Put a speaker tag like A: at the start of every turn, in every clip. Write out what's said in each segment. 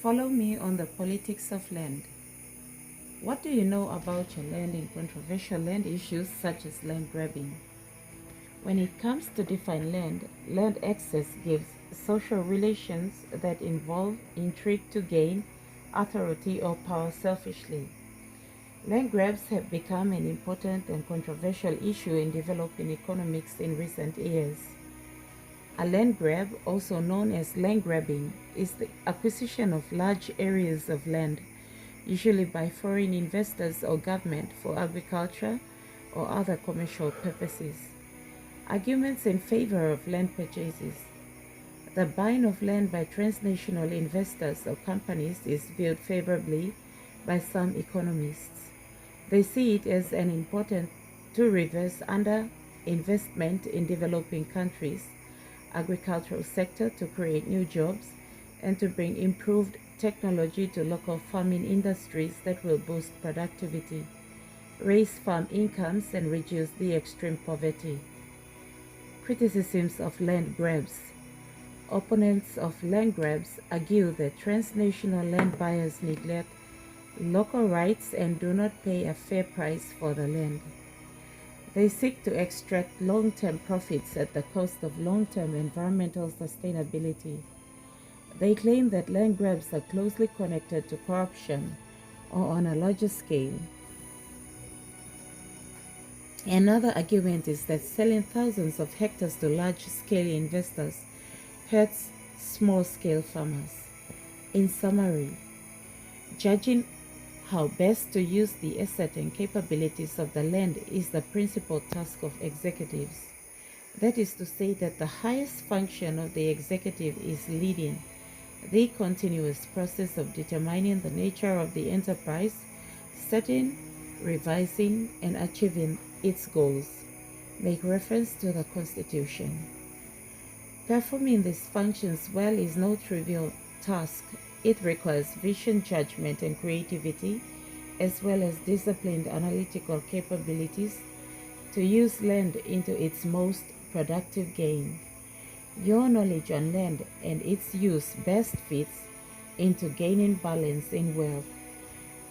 A: Follow me on the politics of land. What do you know about your land in controversial land issues such as land grabbing? When it comes to define land access gives social relations that involve intrigue to gain authority or power selfishly. Land grabs have become an important and controversial issue in developing economics in recent years. A land grab, also known as land grabbing, is the acquisition of large areas of land, usually by foreign investors or government for agriculture or other commercial purposes. Arguments in favor of land purchases. The buying of land by transnational investors or companies is viewed favorably by some economists. They see it as an important to reverse underinvestment in developing countries, agricultural sector to create new jobs, and to bring improved technology to local farming industries that will boost productivity, raise farm incomes, and reduce the extreme poverty. Criticisms of land grabs. Opponents of land grabs argue that transnational land buyers neglect local rights and do not pay a fair price for the land. They seek to extract long-term profits at the cost of long-term environmental sustainability. They claim that land grabs are closely connected to corruption or on a larger scale. Another argument is that selling thousands of hectares to large-scale investors hurts small-scale farmers. In summary, judging how best to use the asset and capabilities of the land is the principal task of executives. That is to say that the highest function of the executive is leading the continuous process of determining the nature of the enterprise, setting, revising, and achieving its goals. Make reference to the Constitution. Performing these functions well is no trivial task. It requires vision, judgment, and creativity, as well as disciplined analytical capabilities to use land into its most productive gain. Your knowledge on land and its use best fits into gaining balance in wealth,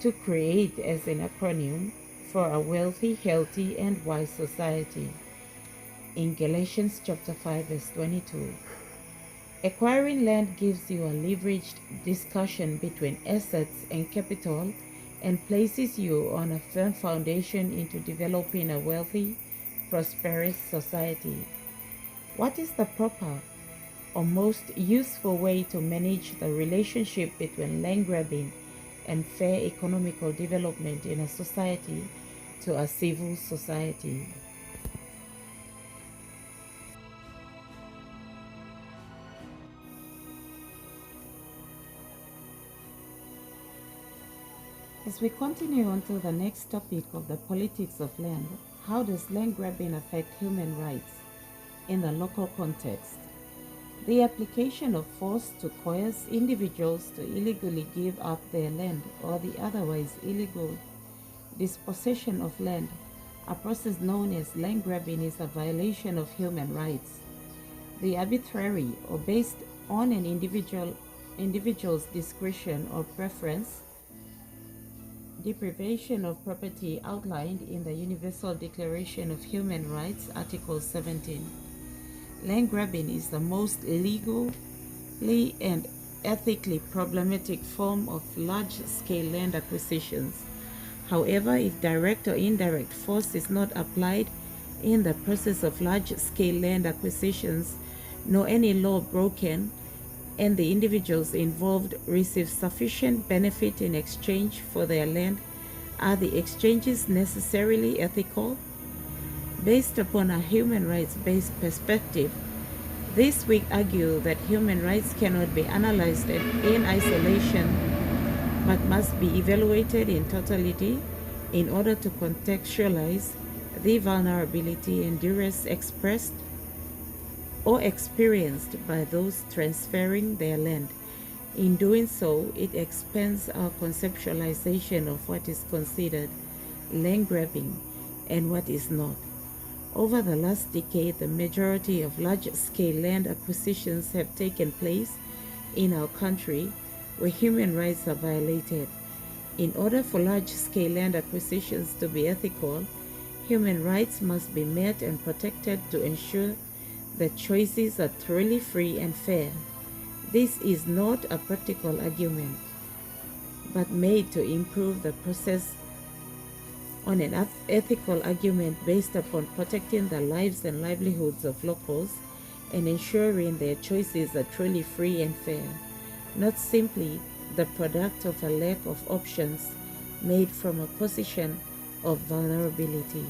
A: to create as an acronym for a wealthy, healthy, and wise society. In Galatians chapter 5 verse 22. Acquiring land gives you a leveraged discussion between assets and capital and places you on a firm foundation into developing a wealthy, prosperous society. What is the proper or most useful way to manage the relationship between land grabbing and fair economical development in a society to a civil society? As we continue on to the next topic of the politics of land, how does land grabbing affect human rights in the local context? The application of force to coerce individuals to illegally give up their land or the otherwise illegal dispossession of land, a process known as land grabbing, is a violation of human rights. The arbitrary or based on an individual's discretion or preference deprivation of property outlined in the Universal Declaration of Human Rights, Article 17. Land grabbing is the most legally and ethically problematic form of large-scale land acquisitions. However, if direct or indirect force is not applied in the process of large-scale land acquisitions, nor any law broken, and the individuals involved receive sufficient benefit in exchange for their land, are the exchanges necessarily ethical? Based upon a human rights-based perspective, this week argue that human rights cannot be analyzed in isolation, but must be evaluated in totality in order to contextualize the vulnerability and duress expressed or experienced by those transferring their land. In doing so, it expands our conceptualization of what is considered land grabbing and what is not. Over the last decade, the majority of large-scale land acquisitions have taken place in our country where human rights are violated. In order for large-scale land acquisitions to be ethical, human rights must be met and protected to ensure that choices are truly free and fair. This is not a practical argument, but made to improve the process on an ethical argument based upon protecting the lives and livelihoods of locals and ensuring their choices are truly free and fair, not simply the product of a lack of options made from a position of vulnerability.